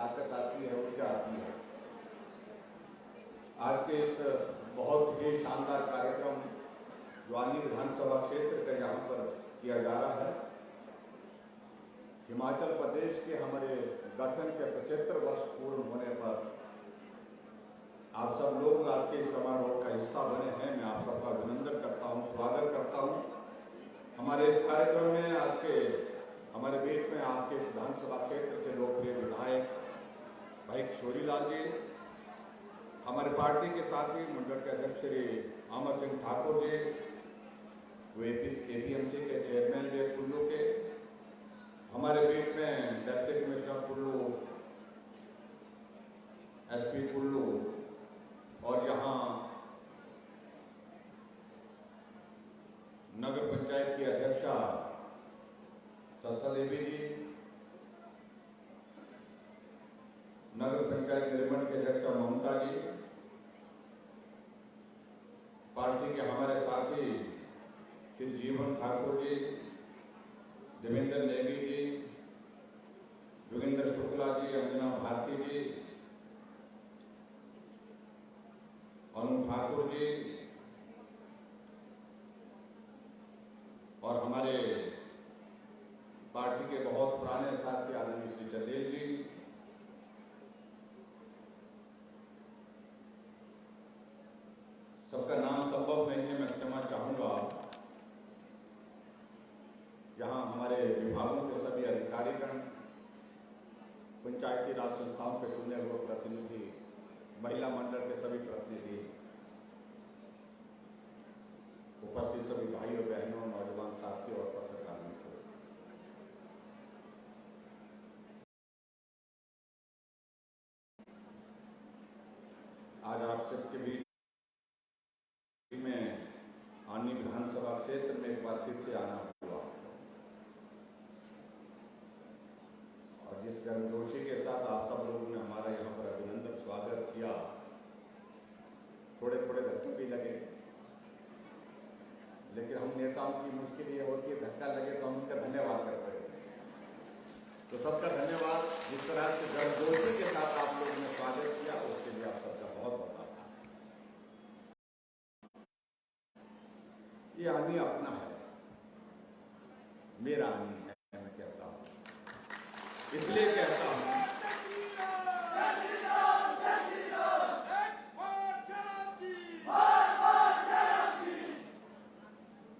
ताकत आती है, ऊर्जा आती है। आज के इस बहुत ही शानदार कार्यक्रम जो आनी विधानसभा क्षेत्र का यहाँ पर किया जा रहा है, हिमाचल प्रदेश के हमारे गठन के 75 वर्ष पूर्ण होने पर आप सब लोग आज के इस समारोह का हिस्सा बने हैं। मैं आप सबका अभिनंदन करता हूँ, स्वागत करता हूँ। हमारे इस कार्यक्रम में आज के हमारे बीच में आपके इस विधानसभा क्षेत्र के लोकप्रिय विधायक भाई किशोरीलाल जी, हमारे पार्टी के साथी मंडल के अध्यक्ष श्री अमर सिंह ठाकुर जी, एपीएमसी के चेयरमैन जी कुल्लू के, हमारे बीच में deputy commissioner Kullu, SP Kullu और यहाँ नगर पंचायत की अध्यक्षा सत्सा देवी जी, नगर पंचायत निर्माण के अध्यक्षा ममता जी, पार्टी के हमारे साथी श्री जीवन ठाकुर जी, देवेंद्र नेगी जी, योगेंद्र शुक्ला जी, अंजना भारती जी, अनु ठाकुर जी और हमारे पार्टी के बहुत पुराने साथी आदरणीय श्री चंदेल जी, सबका नाम संभव नहीं है, मैं क्षमा चाहूंगा। यहाँ हमारे विभागों के सभी अधिकारीगण, पंचायती राज संस्थाओं के चुने हुए प्रतिनिधि, महिला मंडल के सभी प्रतिनिधि, उपस्थित सभी भाइयों बहनों, नौजवान साथियों और पत्रकार मित्रों, आज आप सबके बीच में आनी विधानसभा क्षेत्र में एक बार फिर से आना हुआ और जिस गर्मजोशी के साथ आप सब लोगों ने हमारा यहाँ पर अभिनंदन स्वागत किया, थोड़े थोड़े धक्के भी लगे, लेकिन हम नेताओं की मुश्किल ये होती है धक्का लगे तो हम उनका धन्यवाद करते हैं। तो सबका धन्यवाद। जिस तरह से गर्मजोशी के साथ आप लोगों ने स्वागत किया उसके लिए आप सबका बहुत बहुत आभार। ये आनी अपना है, मेरा आनी है, मैं कहता हूं, इसलिए कहता हूं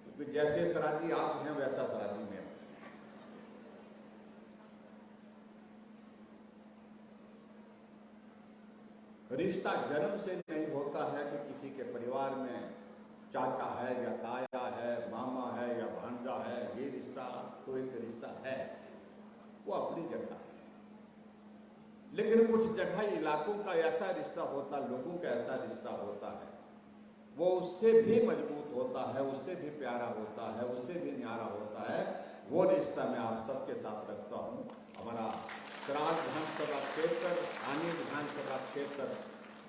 क्योंकि जैसे सराजी आप हैं वैसा सराजी मैं हूं। रिश्ता जन्म से नहीं होता है कि किसी के परिवार में चाचा है या ताया है, मामा है या भांजा है, ये रिश्ता तो एक रिश्ता है, वो अपनी जगह है। लेकिन कुछ जगह इलाकों का ऐसा रिश्ता होता, लोगों का ऐसा रिश्ता होता है, वो उससे भी मजबूत होता है, उससे भी प्यारा होता है, उससे भी न्यारा होता है। वो रिश्ता मैं आप सबके साथ रखता हूं। हमारा सराज विधानसभा क्षेत्र, आनी विधानसभा क्षेत्र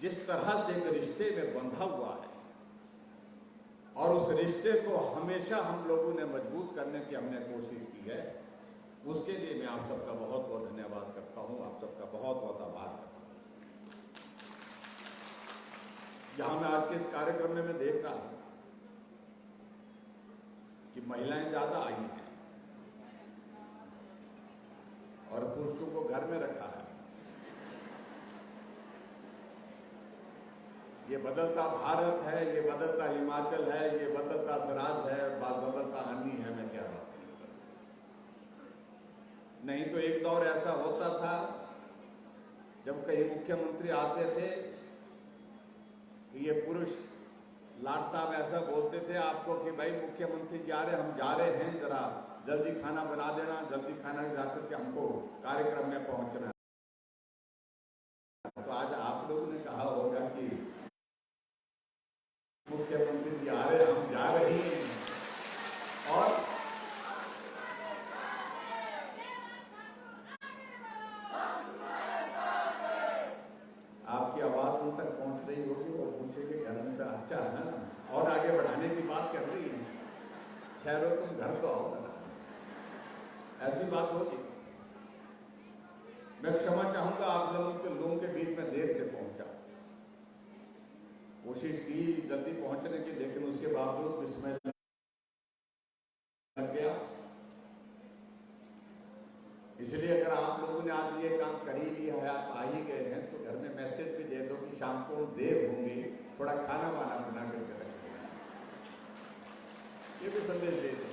जिस तरह से एक रिश्ते में बंधा हुआ है और उस रिश्ते को हमेशा हम लोगों ने मजबूत करने की हमने कोशिश की है, उसके लिए मैं आप सबका बहुत बहुत धन्यवाद करता हूं, आप सबका बहुत बहुत आभार करता हूं। यहां मैं आज के इस कार्यक्रम में मैं देख रहा हूं कि महिलाएं ज्यादा आई हैं और पुरुषों को घर में रखा है। ये बदलता भारत है, ये बदलता हिमाचल है, ये बदलता सराज है, बदलता आनी है, मैं कह रहा हूं। नहीं तो एक दौर ऐसा होता था जब कहीं मुख्यमंत्री आते थे कि ये पुरुष लाट साहब ऐसा बोलते थे आपको कि भाई मुख्यमंत्री जा रहे, हम जा रहे हैं, जरा जल्दी खाना बना देना, जल्दी खाना जाकर के हमको कार्यक्रम में पहुंचना है। तो आज आप लोगों ने कहा होगा कि मुख्यमंत्री जी आ रहे, हम जा रहे हैं। और आपकी आवाज उन तक पहुंच रही होगी और पूछेंगे घर में तो अच्छा है ना, और आगे बढ़ाने की बात कर रही है, ठहरो तुम घर तो आओ ना, ऐसी बात होगी। मैं क्षमा चाहूंगा आप लोगों के बीच में देर से पहुंचा। कोशिश की जल्दी पहुंचने की, लेकिन उसके बावजूद विस्मय लग गया। इसलिए अगर आप लोगों ने आज ये काम कर ही लिया है, आप आ ही गए हैं, तो घर में मैसेज भी दे दो कि शाम को देर होंगी, थोड़ा खाना वाना बना कर चले, ये भी संदेश दे दो।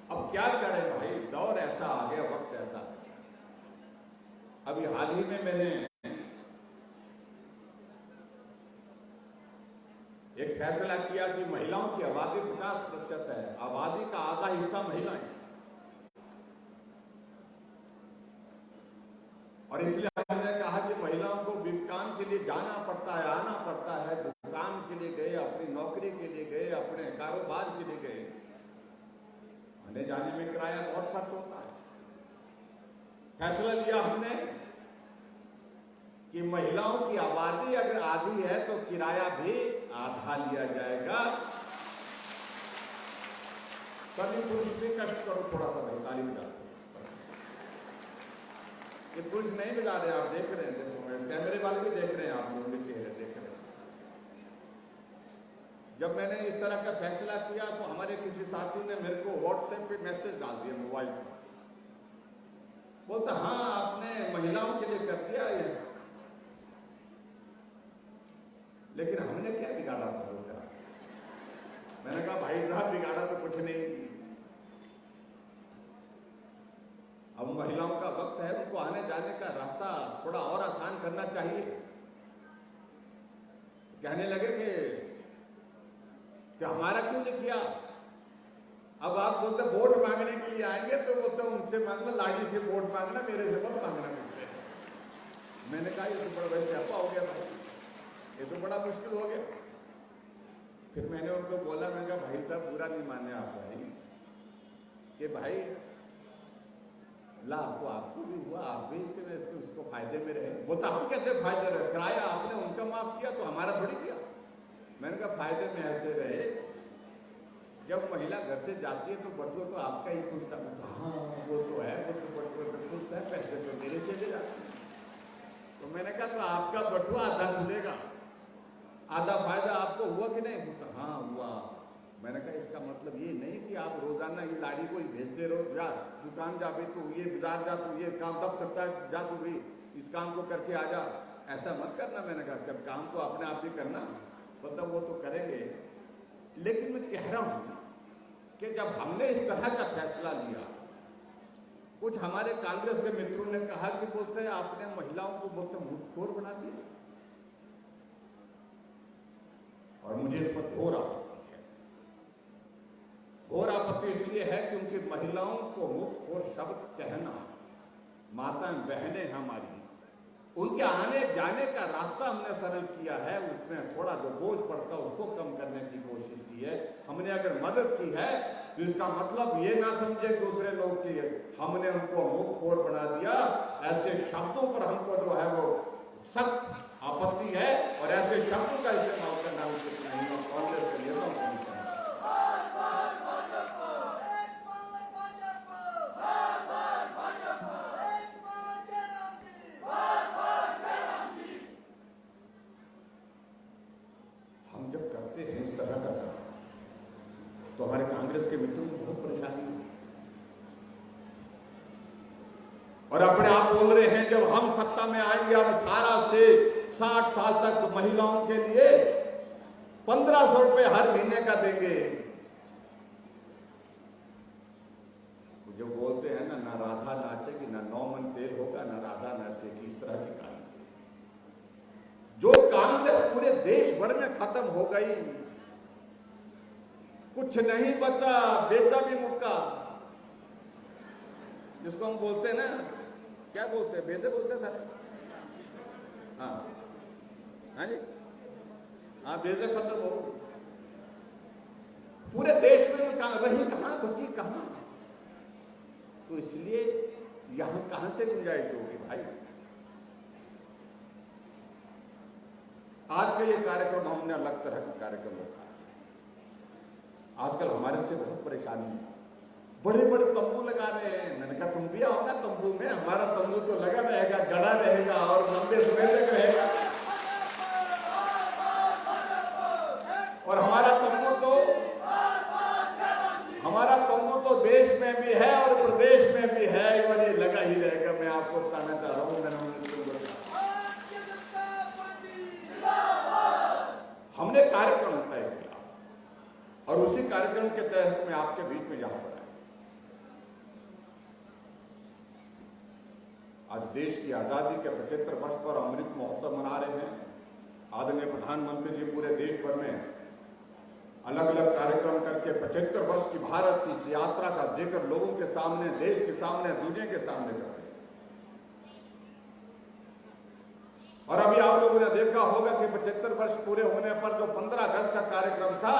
अब क्या करें भाई, दौर ऐसा आ गया, वक्त ऐसा आ गया। अभी हाल ही में मैंने एक फैसला किया कि महिलाओं की आबादी 50% है, आबादी का आधा हिस्सा महिलाएं, और इसलिए हमने कहा कि महिलाओं को काम के लिए जाना पड़ता है, आना पड़ता है, दुकान के लिए गए, अपनी नौकरी के लिए गए, अपने कारोबार के लिए गए, आने जाने में किराया बहुत खर्च होता है। फैसला लिया हमने कि महिलाओं की आबादी अगर आधी है तो किराया भी आधा लिया जाएगा। कभी पुरुष भी कष्ट करो थोड़ा सा, भाई ताली बजा। ये पुरुष नहीं बजा रहे, आप देख रहे हैं, देखो कैमरे वाले भी देख रहे हैं, आप लोगों के चेहरे देख रहे हैं। जब मैंने इस तरह का फैसला किया तो हमारे किसी साथी ने मेरे को व्हाट्सएप पे मैसेज डाल दिया मोबाइल पर, बोलता हाँ आपने महिलाओं के लिए कर दिया ये, लेकिन हमने क्या बिगाड़ा था बोलता। मैंने कहा भाई साहब बिगाड़ा तो कुछ नहीं, अब महिलाओं का वक्त है, उनको आने जाने का रास्ता थोड़ा और आसान करना चाहिए। कहने लगे कि हमारा क्यों नहीं किया। अब आप बोलते वोट मांगने के लिए आएंगे तो बोलते उनसे मांगना, लाड़ी से वोट मांगना, मेरे से मत मांगना मुझसे। मैंने कहा ये तो बड़ा वैसे आपा हो गया भाई, ये तो बड़ा मुश्किल हो गया। फिर मैंने उनको बोला, मैंने कहा भाई साहब बुरा नहीं माने आप भाई, कि भाई लाभ तो आपको भी हुआ, आप भी इसको फायदे में रहे। बोलता हम कैसे फायदे रहे, किराया आपने उनका माफ किया तो हमारा थोड़ी किया। मैंने कहा फायदे में ऐसे रहे, जब महिला घर से जाती है तो बटुआ तो आपका ही खुलता है। तो हाँ वो तो है, वो तो बटुआ तो खुलता है, पैसे तो मेरे से ले जाते हैं। तो मैंने कहा तो आपका बटुआ आधा खुलेगा, आधा फायदा आपको हुआ कि नहीं? बोलता हाँ हुआ। मैंने कहा इसका मतलब ये नहीं कि आप रोजाना ये लाड़ी को ही भेजते रहो, जा दुकान जा भी तो ये बाजार जा तो ये काम तब करता है, जा तो भी इस काम को करके आ जा, ऐसा मत करना। मैंने कहा जब काम तो अपने आप ही करना, मतलब वो तो करेंगे। लेकिन मैं कह रहा हूं कि जब हमने इस तरह का फैसला लिया, कुछ हमारे कांग्रेस के मित्रों ने कहा कि बोलते आपने महिलाओं को बोलते मुंहखोर बना दिया, और मुझे इस पर घोर आपत्ति है। घोर आपत्ति इसलिए है क्योंकि महिलाओं को मुंहखोर शब्द कहना, माताएं बहनें हमारी, उनके आने जाने का रास्ता हमने सरल किया है, उसमें थोड़ा जो बोझ पड़ता है उसको कम करने की कोशिश की है। हमने अगर मदद की है तो इसका मतलब ये ना समझे दूसरे लोग की हमने उनको मुंहखोर बना दिया। ऐसे शब्दों पर हमको जो है वो सख्त आपत्ति है, और ऐसे शब्दों का इस्तेमाल करना उचित नहीं है। कांग्रेस के नेताओं को हम जब करते हैं इस तरह का तो हमारे कांग्रेस के मित्रों को बहुत परेशानी है, और अपने आप बोल रहे हैं जब हम सत्ता में आएंगे हम 18 से 60 साल तक महिलाओं के लिए 1500 रुपए हर महीने का देंगे। जो बोलते हैं ना राधा नाचेगी, ना 9 मन तेल होगा, ना राधा नाचेगी, इस तरह की कहानी जो कांग्रेस पूरे देश भर में खत्म हो गई, कुछ नहीं बचा, बेचा भी मुक्का, जिसको हम बोलते हैं ना, क्या बोलते हैं, बेचे बोलते हैं सारे, हाँ जी, हाँ बेचे खत्म हो, पूरे देश में रही कहां, बची कहां। तो इसलिए यहां कहां से गुंजाइश होगी भाई। आज का ये कार्यक्रम हमने अलग तरह का कार्यक्रम रखा है। आजकल हमारे से बहुत परेशानी है, बड़े बड़े तंबू लगा रहे हैं। मैंने कहा तुम भी आओ ना तंबू में, हमारा तंबू तो लगा रहेगा, गड़ा रहेगा और लंबे समय तक रहेगा। और हमारा तंबू तो देश में भी है और प्रदेश में भी है और ये लगा ही रहेगा। मैं आपको बताना चाह रहा हूं, हमने कार्यक्रम तय किया और उसी कार्यक्रम के तहत मैं आपके बीच में यहां पर आया। आज देश की आजादी के 75 वर्ष पर अमृत महोत्सव मना रहे हैं। आदरणीय प्रधानमंत्री जी पूरे देश भर में अलग अलग कार्यक्रम करके 75 वर्ष की भारत की इस यात्रा का जिक्र लोगों के सामने, देश के सामने, दुनिया के सामने कर रहे हैं। और अभी आप लोगों ने देखा होगा कि 75 वर्ष पूरे होने पर जो 15 अगस्त का कार्यक्रम था,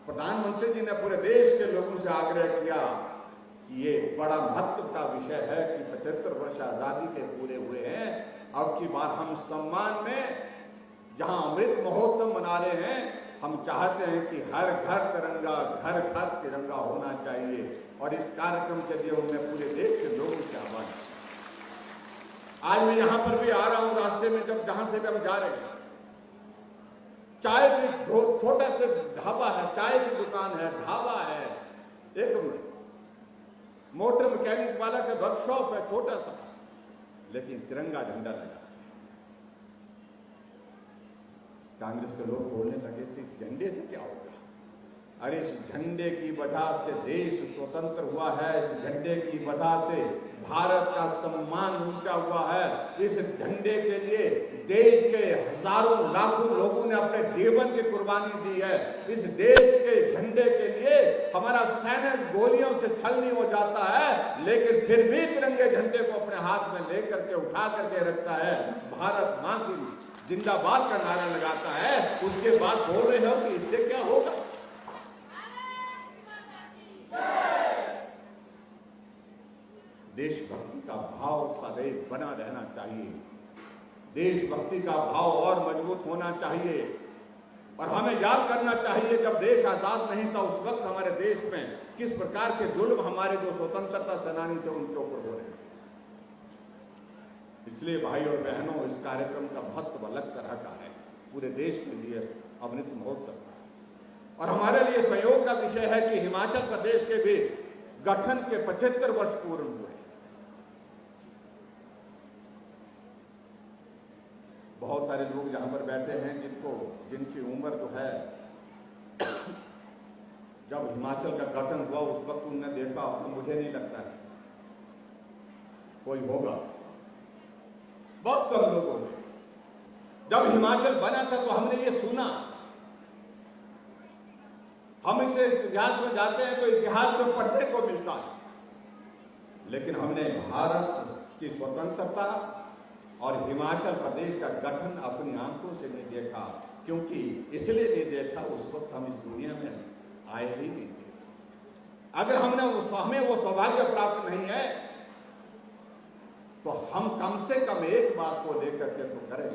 प्रधानमंत्री जी ने पूरे देश के लोगों से आग्रह किया कि ये बड़ा महत्व का विषय है कि 75 वर्ष आजादी के पूरे हुए हैं। अब की बार हम सम्मान में जहां अमृत महोत्सव मना रहे हैं, हम चाहते हैं कि हर घर तिरंगा, घर घर तिरंगा होना चाहिए। और इस कार्यक्रम के लिए उन्होंने पूरे देश के लोगों से आह्वान किया। आज मैं यहां पर भी आ रहा हूं, रास्ते में जब जहां से भी हम जा रहे हैं, चाय की छोटा सा ढाबा है, चाय की दुकान है, ढाबा है, एक मोटर मैकेनिक वाला का वर्कशॉप है छोटा सा, लेकिन तिरंगा झंडा लगा। कांग्रेस के लोग बोलने लगे थे इस झंडे से क्या होगा? अरे इस झंडे की वजह से देश स्वतंत्र हुआ है, इस झंडे की वजह से भारत का सम्मान ऊंचा हुआ है। इस झंडे के लिए देश के हजारों लाखों लोगों ने अपने जीवन की कुर्बानी दी है। इस देश के झंडे के लिए हमारा सैनिक गोलियों से छलनी हो जाता है, लेकिन फिर भी तिरंगे झंडे को अपने हाथ में लेकर के उठा करके रखता है, भारत मां की जिंदाबाद का नारा लगाता है। उसके बाद बोल रहे हो कि इससे क्या होगा? देशभक्ति का भाव सदैव बना रहना चाहिए। देशभक्ति का भाव और मजबूत होना चाहिए। और हमें याद करना चाहिए जब देश आजाद नहीं था उस वक्त हमारे देश में किस प्रकार के जुल्म हमारे जो स्वतंत्रता सेनानी थे उनके ऊपर हो रहे थे। इसलिए भाई और बहनों, इस कार्यक्रम का महत्व अलग तरह का है, पूरे देश के लिए अमृत महोत्सव का। और हमारे लिए संयोग का विषय है कि हिमाचल प्रदेश के भी गठन के 75 वर्ष पूर्ण हुए। बहुत सारे लोग यहां पर बैठे हैं जिनकी उम्र जो है, जब हिमाचल का गठन हुआ उस वक्त उन्होंने देखा, तो मुझे नहीं लगता है कोई होगा, बहुत कम लोगों ने। जब हिमाचल बना था तो हमने ये सुना। हम इसे इतिहास में जाते हैं तो इतिहास में पढ़ने को मिलता है, लेकिन हमने भारत की स्वतंत्रता और हिमाचल प्रदेश का गठन अपनी आंखों से नहीं देखा। क्योंकि इसलिए नहीं देखा, उस वक्त हम इस दुनिया में आए ही नहीं थे। अगर हमें वो सौभाग्य प्राप्त नहीं है तो हम कम से कम एक बात को लेकर के तो करें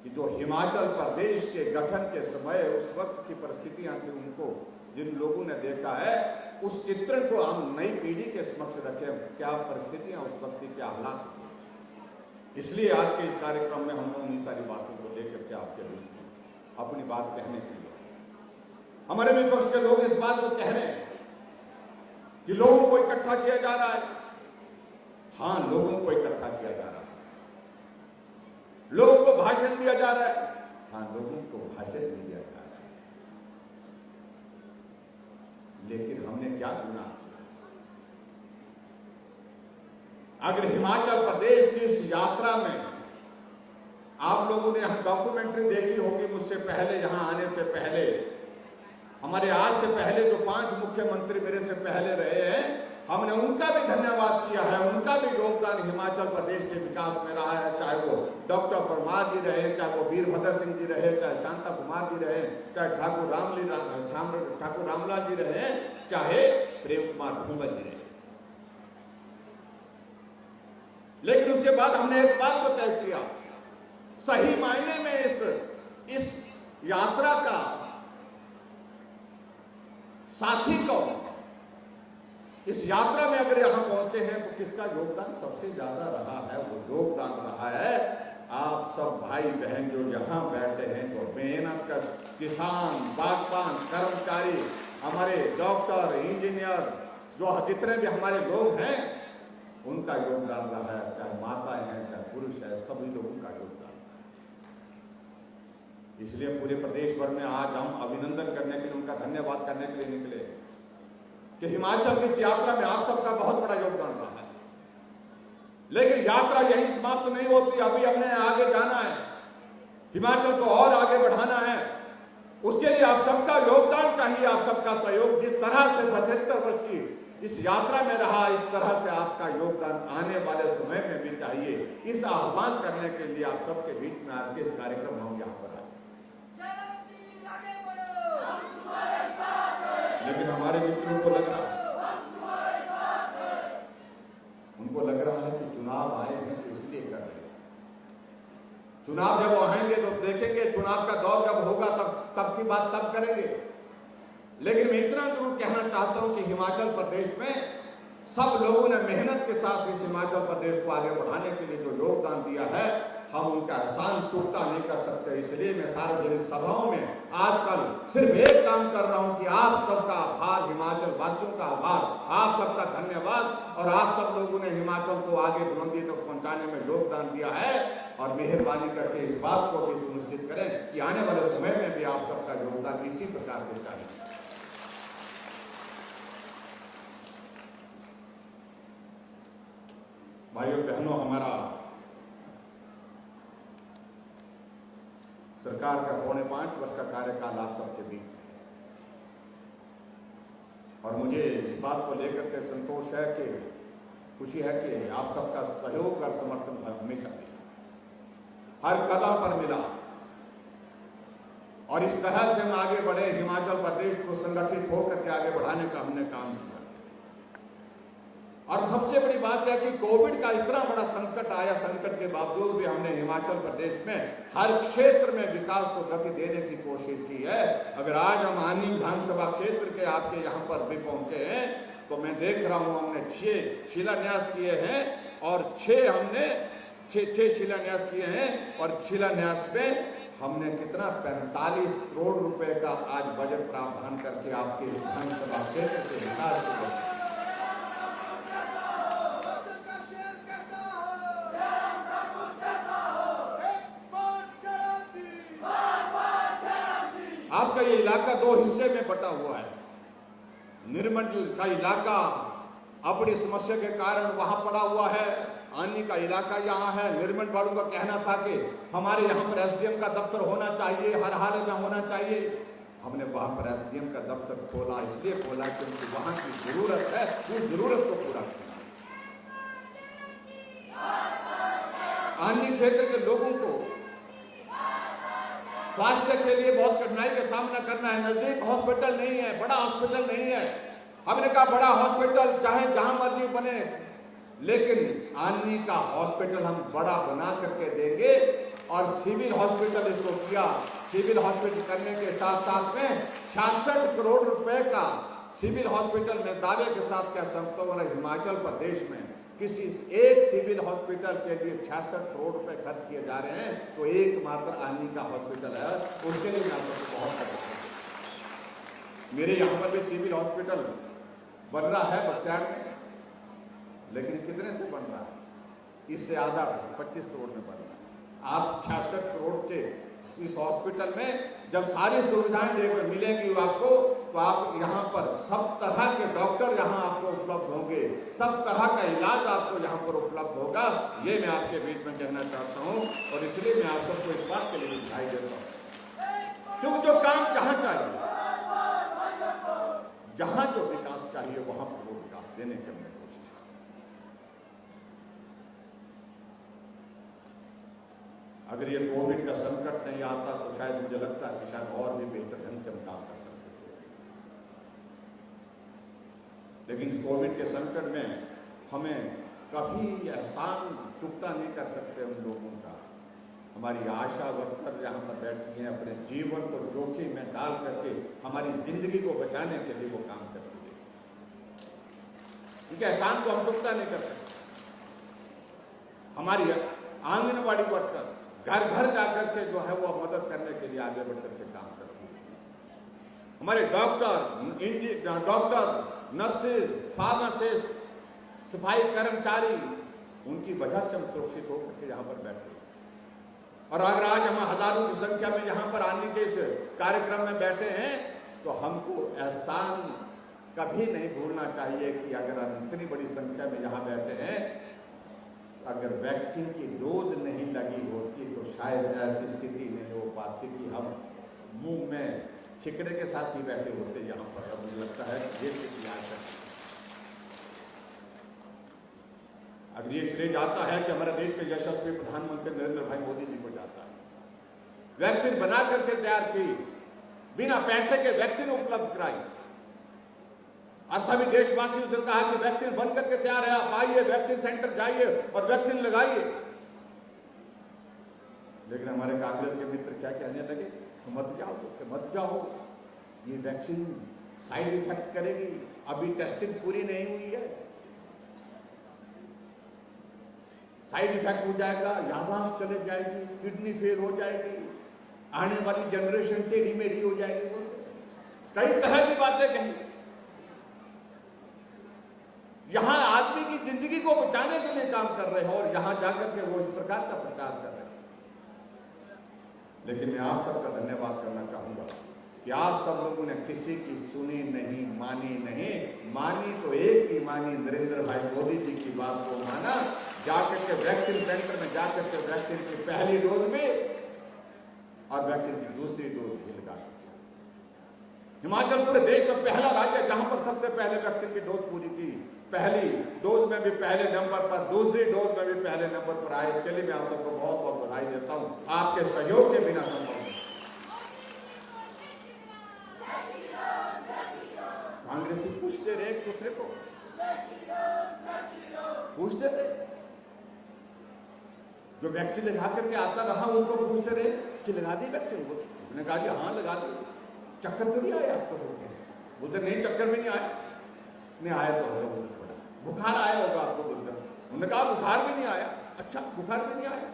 कि जो हिमाचल प्रदेश के गठन के समय उस वक्त की परिस्थितियां थी, उनको जिन लोगों ने देखा है, उस चित्रण को हम नई पीढ़ी के समक्ष रखें। क्या परिस्थितियां उस वक्त की, क्या हालात थे। इसलिए आज के इस कार्यक्रम में हम उन्हीं सारी बातों को लेकर के आपके बीच में अपनी बात कहने के लिए, हमारे विपक्ष के लोग इस बात को कह रहे हैं कि लोगों को इकट्ठा किया जा रहा है। हाँ, लोगों को इकट्ठा किया जा रहा है, लोगों को भाषण दिया जा रहा है। हाँ, लोगों को भाषण दिया जा रहा है, लेकिन हमने क्या गुनाह किया? अगर हिमाचल प्रदेश की इस यात्रा में आप लोगों ने हम डॉक्यूमेंट्री देखी होगी मुझसे पहले, यहां आने से पहले, हमारे आज से पहले जो 5 मुख्यमंत्री मेरे से पहले रहे हैं, हमने उनका भी धन्यवाद किया है। उनका भी योगदान हिमाचल प्रदेश के विकास में रहा है, चाहे वो डॉक्टर परमार जी रहे, चाहे वो वीरभद्र सिंह जी रहे, चाहे शांता कुमार जी रहे, चाहे ठाकुर रामलाल जी रहे, चाहे प्रेम कुमार धूमल जी रहे। लेकिन उसके बाद हमने एक बात को तय किया, सही मायने में इस यात्रा का साथी कौन, इस यात्रा में अगर यहां पहुंचे हैं तो किसका योगदान सबसे ज्यादा रहा है? वो योगदान रहा है आप सब भाई बहन जो यहां बैठे हैं, तो मेहनत कर किसान, बागबान, कर्मचारी, हमारे डॉक्टर, इंजीनियर, जो जितने भी हमारे लोग हैं, उनका योगदान रहा है। चाहे माताएं हैं, चाहे पुरुष है, सभी लोगों का योगदान। इसलिए पूरे प्रदेश भर में आज हम अभिनंदन करने के लिए, उनका धन्यवाद करने के लिए निकले कि हिमाचल की इस यात्रा में आप सबका बहुत बड़ा योगदान रहा है। लेकिन यात्रा यही समाप्त नहीं होती, अभी हमने आगे जाना है, हिमाचल को और आगे बढ़ाना है। उसके लिए आप सबका योगदान चाहिए, आप सबका सहयोग। जिस तरह से 75 वर्ष की इस यात्रा में रहा, इस तरह से आपका योगदान आने वाले समय में भी चाहिए। इस आह्वान करने के लिए आप सबके बीच में आज के इस कार्यक्रम में हम यहाँ पर आए। लेकिन हमारे मित्रों को लग रहा है, उनको लग रहा है कि चुनाव आए हैं तो इसलिए कर रहे हैं। चुनाव जब आएंगे तो देखेंगे, चुनाव का दौर जब होगा तब की बात तब करेंगे। लेकिन मैं इतना जरूर कहना चाहता हूं कि हिमाचल प्रदेश में सब लोगों ने मेहनत के साथ इस हिमाचल प्रदेश को आगे बढ़ाने के लिए जो योगदान दिया है, हम उनका एहसान चुकता नहीं कर सकते। इसलिए मैं सार्वजनिक सभाओं में आजकल सिर्फ एक काम कर रहा हूं कि आप सबका आभार, हिमाचल वासियों का आभार, आप सबका धन्यवाद। और आप सब लोगों ने हिमाचल को आगे बुलंदी तक पहुंचाने में योगदान दिया है, और मेहरबानी करके इस बात को भी सुनिश्चित करें कि आने वाले समय में भी आप सबका योगदान इसी प्रकार से चाहिए। भाइयों बहनों, हमारा सरकार का 4.5 वर्ष का कार्यकाल आप सबके बीच है, और मुझे इस बात को लेकर के संतोष है कि खुशी है कि आप सबका सहयोग और समर्थन हमेशा मिला, हर कदम पर मिला। और इस तरह से हम आगे बढ़े, हिमाचल प्रदेश को संगठित होकर के आगे बढ़ाने का हमने काम किया। और सबसे बड़ी बात है कि कोविड का इतना बड़ा संकट आया, संकट के बावजूद भी हमने हिमाचल प्रदेश में हर क्षेत्र में विकास को गति देने की कोशिश की है। अगर आज हम आनी विधानसभा क्षेत्र के आपके यहाँ पर भी पहुंचे हैं, तो मैं देख रहा हूं हमने 6 शिलान्यास किए हैं, और 6 शिलान्यास किए हैं, और शिलान्यास में हमने कितना 45 करोड़ रुपए का आज बजट प्रावधान करके आपके विधानसभा क्षेत्र के विकास को। आपका ये इलाका 2 हिस्से में बटा हुआ है। निर्मंडल का इलाका अपनी समस्या के कारण वहां पड़ा हुआ है, आनी का इलाका यहाँ है। निर्मंडल वालों का कहना था कि हमारे यहाँ पर एसडीएम का दफ्तर होना चाहिए, हर हाल में होना चाहिए। हमने वहां पर एसडीएम का दफ्तर खोला, इसलिए खोला क्योंकि वहां की जरूरत है, उस जरूरत को पूरा किया। आनी क्षेत्र के लोगों को स्वास्थ्य के लिए बहुत कठिनाई का सामना करना है। नजदीक हॉस्पिटल नहीं है, बड़ा हॉस्पिटल नहीं है। हमने कहा बड़ा हॉस्पिटल चाहे जहां मर्जी बने, लेकिन आनी का हॉस्पिटल हम बड़ा बना करके देंगे। और सिविल हॉस्पिटल इसको किया। सिविल हॉस्पिटल करने के साथ साथ में 66 करोड़ रुपए का सिविल हॉस्पिटल में दावे के साथ कह सकता हूं, हिमाचल प्रदेश में किसी एक सिविल हॉस्पिटल के लिए 66 करोड़ रुपए खर्च किए जा रहे हैं, तो एकमात्र आनी का हॉस्पिटल है। उसके लिए मैं आपको बहुत बधाई। मेरे यहाँ पर भी सिविल हॉस्पिटल बन रहा है बक्सार में, लेकिन कितने से बन रहा है? इससे आधा 25 करोड़ में बन रहा है। आप 66 करोड़ के इस हॉस्पिटल में जब सारी सुविधाएं मिलेंगी आपको, तो आप यहाँ पर सब तरह के डॉक्टर यहाँ आपको उपलब्ध होंगे, सब तरह का इलाज आपको यहाँ पर उपलब्ध होगा। ये मैं आपके बीच में कहना चाहता हूँ, और इसलिए मैं आप सबको इस बात के लिए बधाई देता हूँ। क्योंकि जो काम जहाँ चाहिए, जहाँ जो विकास चाहिए, वहां पर वो विकास देने की हमने कोशिश की। अगर ये कोविड का संकट नहीं आता तो शायद मुझे लगता है कि शायद और भी बेहतर ढंग से हम काम कर सकते थे। लेकिन इस कोविड के संकट में हमें कभी एहसान चुकता नहीं कर सकते उन लोगों का। हमारी आशा वर्कर यहाँ पर बैठी हैं, अपने जीवन को जोखिम में डाल करके हमारी जिंदगी को बचाने के लिए वो काम करती है। इनके एहसान को हम चुकता नहीं कर सकते। हमारी आंगनबाड़ी वर्कर घर घर जाकर के जो है वो मदद करने के लिए आगे बढ़कर के काम करती है। हमारे डॉक्टर, नर्सेज, फार्मासिस्ट, सफाई कर्मचारी, उनकी वजह से हम सुरक्षित होकर के यहाँ पर बैठे। और अगर आज हम हजारों की संख्या में यहाँ पर आने के इस कार्यक्रम में बैठे हैं तो हमको एहसान कभी नहीं भूलना चाहिए कि अगर हम इतनी बड़ी संख्या में यहाँ बैठे हैं, अगर वैक्सीन की डोज नहीं लगी होती तो शायद ऐसी स्थिति नहीं हो पाती कि हम मुंह में छिकड़े के साथ ही बैठे होते यहाँ पर। अब मुझे लगता है ये स्थिति आ सकती। अगर ये श्रेय जाता है कि हमारे देश के यशस्वी प्रधानमंत्री नरेंद्र भाई मोदी जी को जाता है। वैक्सीन बना करके तैयार की, बिना पैसे के वैक्सीन उपलब्ध कराई और सभी देशवासियों से कहा कि वैक्सीन बन करके तैयार है, आप आइए, वैक्सीन सेंटर जाइए और वैक्सीन लगाइए। लेकिन हमारे कांग्रेस के मित्र क्या कहने लगे, मत जाओ, ये वैक्सीन साइड इफेक्ट करेगी, अभी टेस्टिंग पूरी नहीं हुई है, साइड इफेक्ट हो जाएगा, याददाश्त चले जाएगी, किडनी फेल हो जाएगी, आने वाली जनरेशन टेढ़ी मेढ़ी हो जाएगी। कई तरह की बातें कही। यहां आदमी की जिंदगी को बचाने के लिए काम कर रहे हैं और यहां जाकर के वो इस प्रकार का प्रचार कर रहे हैं। लेकिन मैं आप सबका धन्यवाद करना चाहूंगा कि आप सब लोगों ने किसी की सुनी नहीं, मानी नहीं। मानी तो एक ही मानी, नरेंद्र भाई मोदी जी की बात को माना, जाकर के वैक्सीन सेंटर में जाकर के वैक्सीन की पहली डोज में और वैक्सीन की दूसरी डोज भी लगा। हिमाचल पूरे देश में पहला राज्य जहां पर सबसे पहले वैक्सीन की डोज पूरी की, पहली डोज में भी पहले नंबर पर, दूसरी डोज में भी पहले नंबर पर आए। इसके लिए मैं आप सबको बहुत बहुत बधाई देता हूं। आपके सहयोग के बिना संभव नहीं। कांग्रेसी पूछते रहे एक दूसरे को, पूछते रहे, जो वैक्सीन लगा करके आता रहा उनको पूछते रहे कि लगा दी वैक्सीन, उसने कहा कि हाँ लगा दी। चक्कर तो नहीं आया आपको? बोलते नहीं, चक्कर भी नहीं आया। नहीं आया तो होगा, बुखार आया होगा आपको, बोलते। उन्होंने कहा बुखार भी नहीं आया। अच्छा, बुखार भी नहीं आया।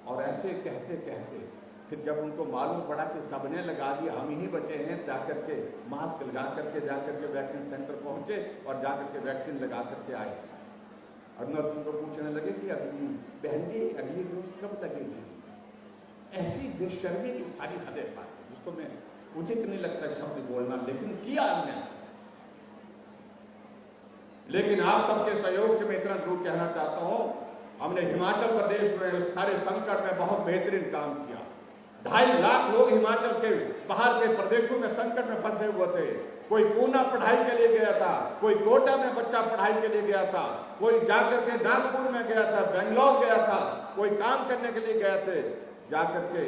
और ऐसे कहते कहते फिर जब उनको मालूम पड़ा कि सबने लगा दिया, हम ही बचे हैं, जाकर के मास्क लगा करके जाकर के वैक्सीन सेंटर पहुंचे और जाकर के वैक्सीन लगा करके आए। और नर्स उनको पूछने लगे कि अभी बहन जी अगली डोज कब लगेगी? ऐसी बेशर्मी की सारी हदें पाई, जिसको मैं उचित नहीं लगता शब्द बोलना, लेकिन किया हमने। लेकिन आप सबके सहयोग से मैं इतना जरूर कहना चाहता हूं, हमने हिमाचल प्रदेश में सारे संकट में बहुत बेहतरीन काम किया। 2.5 लाख लोग हिमाचल के बाहर के प्रदेशों में संकट में फंसे हुए थे। कोई पूना पढ़ाई के लिए गया था, कोई कोटा में बच्चा पढ़ाई के लिए गया था, कोई जाकर के नागपुर में गया था, बेंगलोर गया था, कोई काम करने के लिए गए थे। जाकर के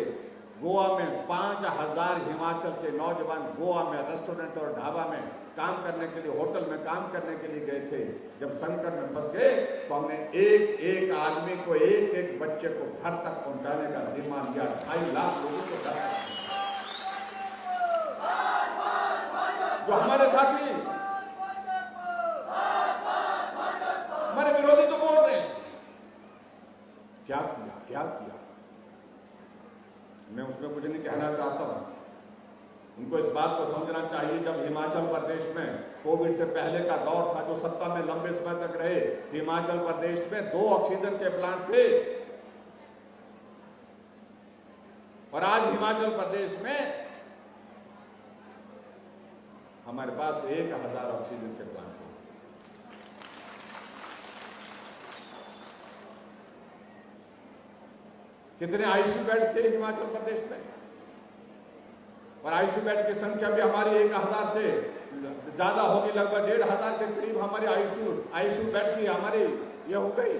गोवा में 5000 हिमाचल के नौजवान गोवा में रेस्टोरेंट और ढाबा में काम करने के लिए, होटल में काम करने के लिए गए थे। जब संकट में फंस गए तो हमने एक एक आदमी को, एक एक बच्चे को घर तक पहुंचाने का जिम्मा लिया। 2.5 लाख लोगों को घर तक। जो हमारे साथी, हमारे विरोधी तो बोल रहे हैं क्या किया, क्या किया। मैं उसमें कुछ नहीं कहना चाहता हूं। उनको इस बात को समझना चाहिए, जब हिमाचल प्रदेश में कोविड से पहले का दौर था, जो सत्ता में लंबे समय तक रहे, हिमाचल प्रदेश में 2 ऑक्सीजन के प्लांट थे। और आज हिमाचल प्रदेश में हमारे पास 1000 ऑक्सीजन के प्लांट हैं। कितने आईसीयू बेड थे हिमाचल प्रदेश में? और आईसीयू बेड की संख्या भी हमारी 1000 से ज्यादा होगी, लगभग 1500 के करीब हमारी आईसीयू बेड की हमारी ये हो गई।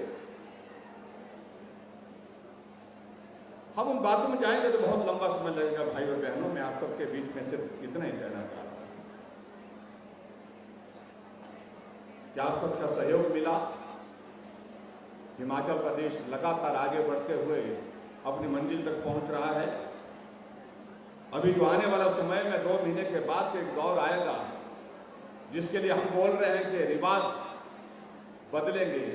हम उन बातों में जाएंगे तो बहुत लंबा समय लगेगा। भाई और बहनों, मैं आप सबके बीच में सिर्फ इतना ही कहना चाहता हूं कि आप सबका सहयोग मिला। हिमाचल प्रदेश लगातार आगे बढ़ते हुए अपनी मंजिल तक पहुंच रहा है। अभी जो आने वाला समय में 2 महीने के बाद एक दौर आएगा जिसके लिए हम बोल रहे हैं कि रिवाज बदलेंगे,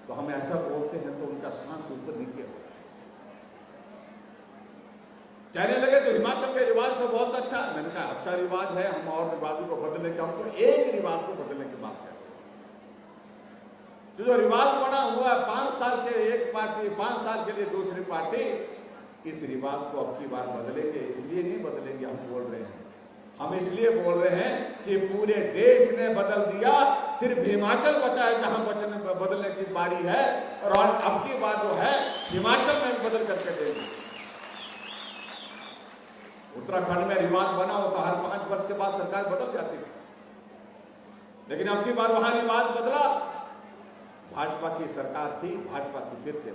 तो हम ऐसा बोलते हैं तो उनका सांस ऊपर नीचे हो कहने लगे तो हिमाचल के रिवाज तो बहुत अच्छा। मैंने कहा अच्छा रिवाज है, हम और रिवाजों को बदलने के, हम तो एक रिवाज को बदलने की बात करते हैं। जो रिवाज बना हुआ है 5 साल के एक पार्टी, 5 साल के लिए दूसरी पार्टी, इस रिवाज को अब की बार बदलेंगे। इसलिए नहीं बदलेंगे, हम बोल रहे हैं, हम इसलिए बोल रहे हैं कि पूरे देश ने बदल दिया, सिर्फ हिमाचल बचा है जहां बदलने की बारी है, और अब की बार जो है हिमाचल में बदल करके देंगे। उत्तराखंड में रिवाज बना होता, हर 5 वर्ष के बाद सरकार बदल जाती है, लेकिन अब की बार वहां रिवाज बदला, भाजपा की सरकार थी, भाजपा की फिर से।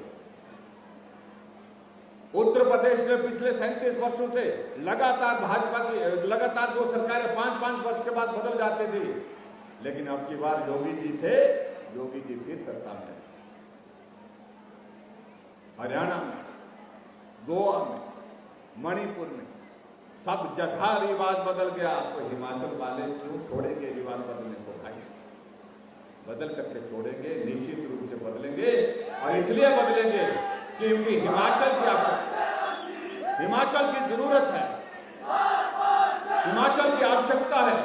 उत्तर प्रदेश में पिछले 37 वर्षों से लगातार भाजपा की लगातार 2 सरकारें 5-5 वर्ष के बाद बदल जाती थी, लेकिन अब की बार योगी जी थे, योगी जी फिर सरकार में। हरियाणा में, गोवा में, मणिपुर में, सब जगह रिवाज बदल गया। तो हिमाचल वाले क्यों छोड़ेंगे रिवाज बदलने को? भाई बदल करके छोड़ेंगे, निश्चित रूप से बदलेंगे, और इसलिए बदलेंगे क्योंकि हिमाचल की जरूरत है, हिमाचल की आवश्यकता है,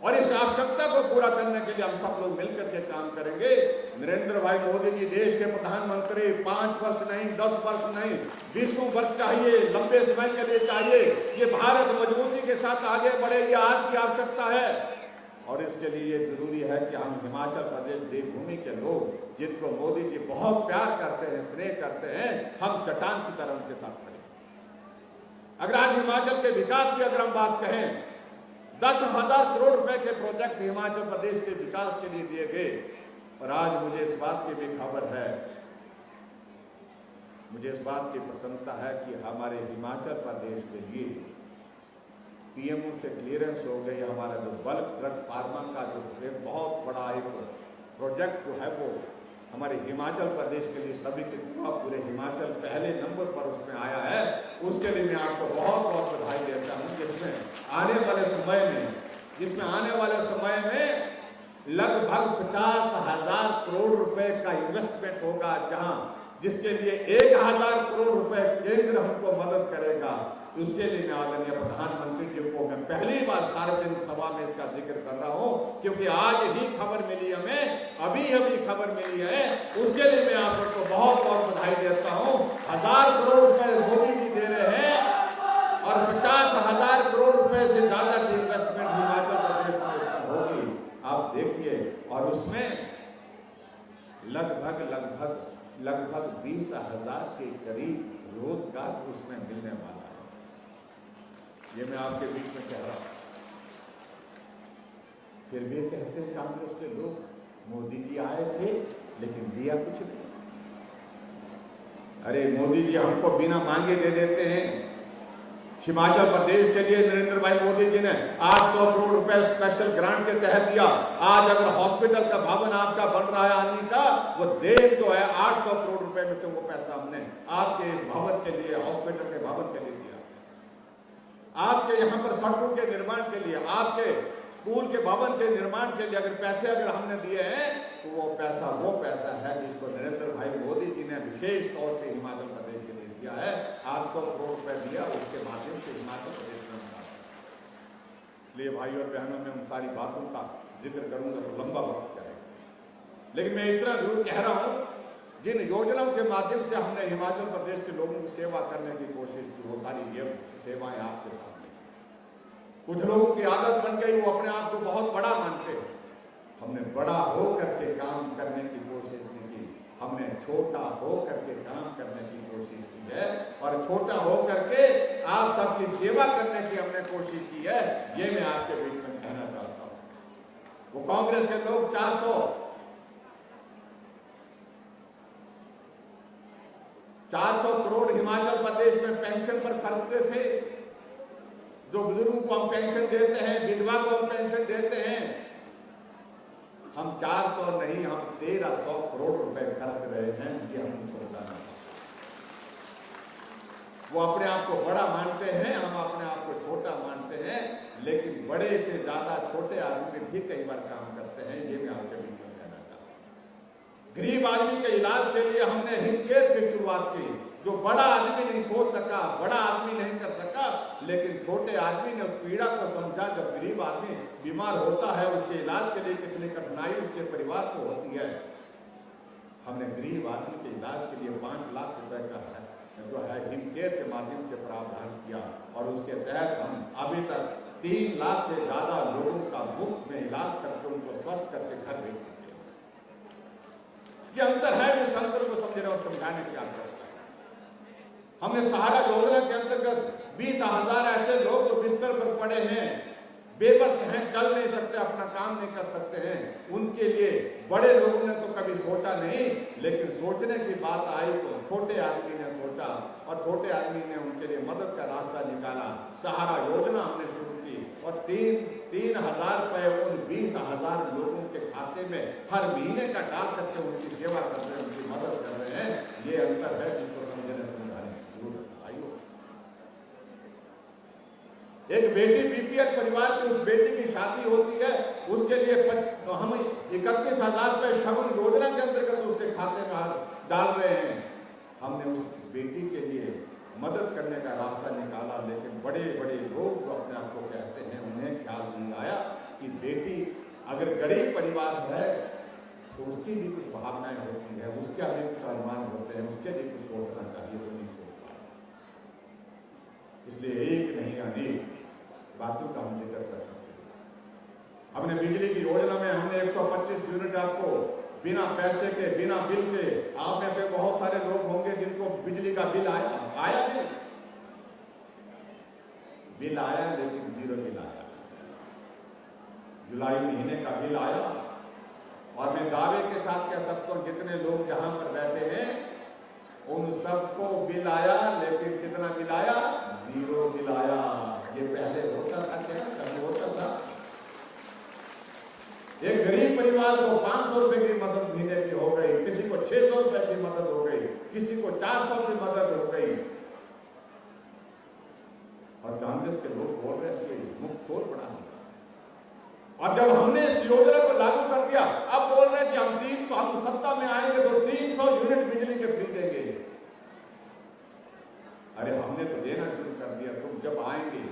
और इस आवश्यकता को पूरा करने के लिए हम सब लोग मिलकर के काम करेंगे। नरेंद्र भाई मोदी जी देश के प्रधानमंत्री 5 वर्ष नहीं, 10 वर्ष नहीं, 20 वर्ष चाहिए, लंबे समय के लिए चाहिए। ये भारत मजबूती के साथ आगे बढ़े, ये आज की आवश्यकता है, और इसके लिए ये जरूरी है कि हम हिमाचल प्रदेश देवभूमि के लोग, जिनको मोदी जी बहुत प्यार करते हैं, स्नेह करते हैं, हम चट्टान की तरह उनके साथ खड़े। अगर आज हिमाचल के विकास की अगर हम बात कहें, 10,000 करोड़ रुपए के प्रोजेक्ट हिमाचल प्रदेश के विकास के लिए दिए गए, और आज मुझे इस बात की भी खबर है, मुझे इस बात की प्रसन्नता है कि हमारे हिमाचल प्रदेश के लिए पीएमओ से क्लियरेंस हो गई। हमारा जो बल्क ड्रग फार्मा का जो एक बहुत बड़ा एक प्रोजेक्ट जो है वो हमारे हिमाचल प्रदेश के लिए सभी के पूरे हिमाचल पहले नंबर पर उसमें आया है। उसके लिए मैं आपको बहुत बहुत बधाई देता हूं। जिसमें आने वाले समय में लगभग 50,000 करोड़ रुपए का इन्वेस्टमेंट होगा, जिसके लिए 1,000 करोड़ रुपए केंद्र हमको मदद करेगा। उसके लिए मैं आदरणीय प्रधानमंत्री जी को मैं पहली बार सार्वजनिक सभा में इसका जिक्र कर रहा हूं, क्योंकि आज ही खबर मिली हमें, अभी खबर मिली है। उसके लिए मैं आप सबको बहुत बहुत बधाई देता हूं। 1,000 करोड़ रुपए मोदी जी दे रहे हैं, और 50,000 करोड़ रुपए से ज्यादा की इन्वेस्टमेंट हिमाचल प्रदेश में होगी। आप देखिए, और उसमें लगभग 20,000 के करीब रोजगार उसमें मिलने वाला है। ये मैं आपके बीच में कह रहा हूं। फिर भी कहते हैं कांग्रेस के लोग, मोदी जी आए थे लेकिन दिया कुछ नहीं। अरे मोदी जी हमको बिना मांगे दे देते हैं। हिमाचल प्रदेश के लिए नरेंद्र भाई मोदी जी ने 800 करोड़ रुपए स्पेशल ग्रांट के तहत दिया। आज अगर हॉस्पिटल का भवन आपका बन रहा है आदमी का, वो देश जो है 800 करोड़ रुपए में से वो पैसा हमने आपके इस भवन के लिए, हॉस्पिटल के भवन के लिए दिया। आपके यहाँ पर सड़कों के निर्माण के लिए, आपके स्कूल के भवन के निर्माण के लिए अगर पैसे हमने दिए हैं, तो वो पैसा है जिसको नरेंद्र भाई मोदी जी ने विशेष तौर से हिमाचल प्रदेश के लिए दिया है। 800 करोड़ रुपए दिया, उसके माध्यम से हिमाचल प्रदेश में। इसलिए भाई और बहनों में उन सारी बातों का जिक्र करूंगा तो लंबा वक्त जाएगा, लेकिन मैं इतना जरूर कह रहा हूं, जिन योजनाओं के माध्यम से हमने हिमाचल प्रदेश के लोगों की सेवा करने की कोशिश की, वो सारी ये सेवाएं आपके सामने। कुछ लोगों की आदत बन गई, वो अपने आप को बहुत बड़ा मानते हैं। हमने बड़ा हो करके काम करने की कोशिश नहीं की, हमने छोटा हो करके काम करने की कोशिश की है, और छोटा हो करके आप सबकी सेवा करने की हमने कोशिश की है। ये मैं आपके बीच में कहना चाहता हूं। वो कांग्रेस के लोग 400 करोड़ हिमाचल प्रदेश में पेंशन पर खर्चते थे। जो बुजुर्गों को हम पेंशन देते हैं, विधवा को हम पेंशन देते हैं, हम 400 नहीं, हम 1,300 करोड़ रुपए खर्च रहे हैं। ये हम उनको बताना। वो अपने आप को बड़ा मानते हैं, हम अपने आप को छोटा मानते हैं, लेकिन बड़े से ज्यादा छोटे आदमी भी कई बार काम करते हैं। ये मैं आपके बीच में कहना चाहता हूं। गरीब आदमी के इलाज के लिए हमने हिमकेयर की शुरुआत की। जो बड़ा आदमी नहीं सोच सका, बड़ा आदमी नहीं कर सका, लेकिन छोटे आदमी ने उस पीड़ा को समझा। जब गरीब आदमी बीमार होता है, उसके इलाज के लिए कितनी कठिनाई उसके परिवार को होती है। हमने गरीब आदमी के इलाज के लिए 5 लाख रुपए का जो है हिमकेयर के माध्यम से प्रावधान किया, और उसके तहत हम अभी तक 3 लाख से ज्यादा लोगों का मुफ्त में इलाज करके उनको स्वस्थ करके घर भेज चुके हैं। ये अंतर है जो अंतर को समझने और समझाने की आवश्यकता है। हमने सहारा योजना के अंतर्गत 20,000 ऐसे लोग जो बिस्तर पर पड़े हैं, बेबस हैं, चल नहीं सकते, अपना काम नहीं कर सकते हैं, उनके लिए बड़े लोगों ने तो कभी सोचा नहीं, लेकिन सोचने की बात आई तो छोटे आदमी ने सोचा, और छोटे आदमी ने उनके लिए मदद का रास्ता निकाला। सहारा योजना हमने शुरू की, और 3,000 रुपए उन 20,000 लोगों के खाते में हर महीने का डाल सकते, उनकी सेवा कर रहे हैं, उनकी मदद कर रहे हैं। ये अंतर है जिसको समझने समझाने की जरूरत आई हो। एक बेटी बीपीएल परिवार की, उस बेटी की शादी होती है, उसके लिए तो हम 31,000 रुपए शगुन योजना के अंतर्गत उसके खाते में डाल रहे हैं। हमने उस बेटी के लिए मदद करने का रास्ता निकाला, लेकिन बड़े बड़े लोग जो अपने आप को कहते हैं, उन्हें ख्याल नहीं आया कि बेटी अगर गरीब परिवार है तो उसकी भी कुछ भावनाएं होती है, उसके भी कुछ अरमान होते हैं, उसके लिए कुछ सोचना चाहिए, तो नहीं सोच पाए। इसलिए एक नहीं अनेक बातों का हम जिक्र कर सकते हैं। हमने बिजली की योजना में हमने 125 यूनिट आपको बिना पैसे के, बिना बिल के, आप में से बहुत सारे लोग होंगे जिनको बिजली का बिल आया बिल आया, लेकिन 0 बिल आया। जुलाई महीने का बिल आया, और मैं दावे के साथ कह सकता हूं जितने लोग यहां पर बैठे हैं उन सबको बिल आया, लेकिन कितना बिल आया? 0 बिल आया। ये पहले होता था क्या? कभी होता था? एक गरीब परिवार को 500 रुपए की मदद महीने की हो गई, किसी को 600 रुपए की मदद हो गई, किसी को 400 की मदद हो गई। और कांग्रेस के लोग बोल रहे थे मुफ्त खोर बढ़ा दिया, और जब हमने इस योजना को लागू कर दिया, अब बोल रहे हैं कि हम 300, हम सत्ता में आएंगे तो 300 यूनिट बिजली के फ्री देंगे। अरे हमने तो देना शुरू कर दिया, तुम जब आएंगे,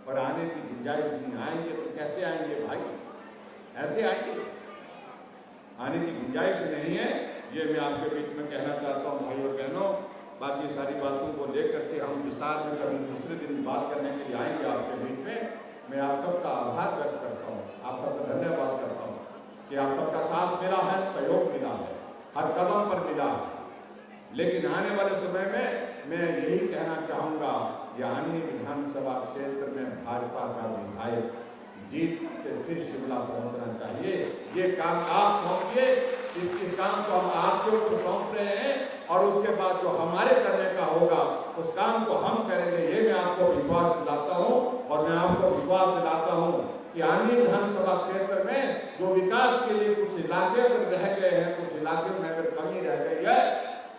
पर आने की गुंजाइश नहीं, आएंगे तो कैसे आएंगे भाई? ऐसे आएंगे? आने की गुंजाइश नहीं है। ये मैं आपके बीच में कहना चाहता हूं भाई और बहनों। बाकी सारी बातों को लेकर के हम विस्तार में कभी दूसरे दिन बात करने के लिए आएंगे आपके बीच में। मैं आप सबका आभार व्यक्त करता हूँ, आप सबका धन्यवाद करता हूँ कि आप सबका साथ मिला है, सहयोग मिला है, हर कदम पर मिला है। लेकिन आने वाले समय में मैं यही कहना चाहूंगा, यानी विधानसभा क्षेत्र में भाजपा का विधायक जीत के फिर शिमला पहुंचना चाहिए। ये काम आप सौंपिए, इस काम को हम आपके ऊपर सौंप रहे हैं, और उसके बाद जो हमारे करने का होगा उस काम को हम करेंगे। ये मैं आपको विश्वास दिलाता हूं, और मैं आपको विश्वास दिलाता हूं कि आनी विधानसभा क्षेत्र में जो विकास के लिए कुछ इलाके अगर रह गए हैं, कुछ इलाके में अगर कमी रह गई है,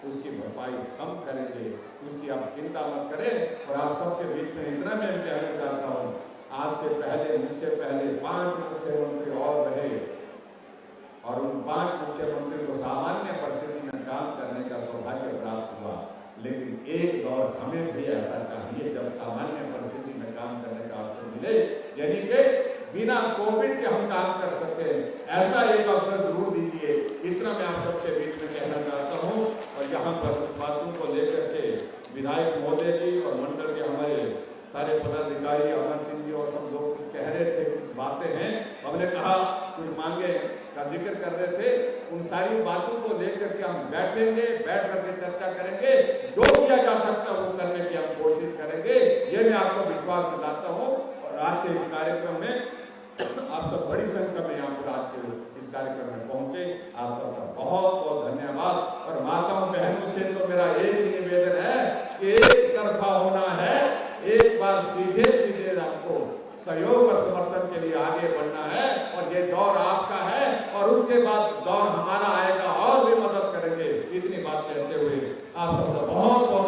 उसकी भरपाई हम करेंगे, उसकी आप चिंता मत करें। और आप सबके बीच में इतना मैं कहना चाहता हूं, आज से पहले, मुझसे पहले 5 मुख्यमंत्री और रहे, और उन 5 मुख्यमंत्री को सामान्य परिस्थिति में काम करने का सौभाग्य प्राप्त हुआ। लेकिन एक दौर हमें भी ऐसा चाहिए जब सामान्य परिस्थिति में काम करने का अवसर मिले, यानी कि बिना कोविड के हम काम कर सके, ऐसा एक अवसर जरूर दीजिए। इतना मैं आप सबके बीच में कहना चाहता हूँ। और यहाँ पर कुछ बातों को लेकर के विधायक महोदय जी और मंडल के हमारे सारे पदाधिकारी, अमर सिंह जी और सब लोग कुछ कह रहे थे, कुछ बातें हैं, हमने कहा कुछ मांगे का जिक्र कर रहे थे। उन सारी बातों को लेकर के हम बैठेंगे, बैठ करके चर्चा करेंगे, जो किया जा सकता है वो करने की हम कोशिश करेंगे। ये मैं आपको विश्वास दिलाता हूँ। और आज के इस कार्यक्रम में आप सब बड़ी संख्या में यहाँ पर आज के इस कार्यक्रम में पहुंचे, आप सबका बहुत बहुत धन्यवाद। और माताओं बहनों से तो मेरा एक ही निवेदन है कि एक तरफा होना है, एक बार सीधे सीधे आपको सहयोग और समर्थन के लिए आगे बढ़ना है। और ये दौर आपका है, और उसके बाद दौर हमारा आएगा, और भी मदद करेंगे। इतनी बात कहते हुए आप सबका बहुत बहुत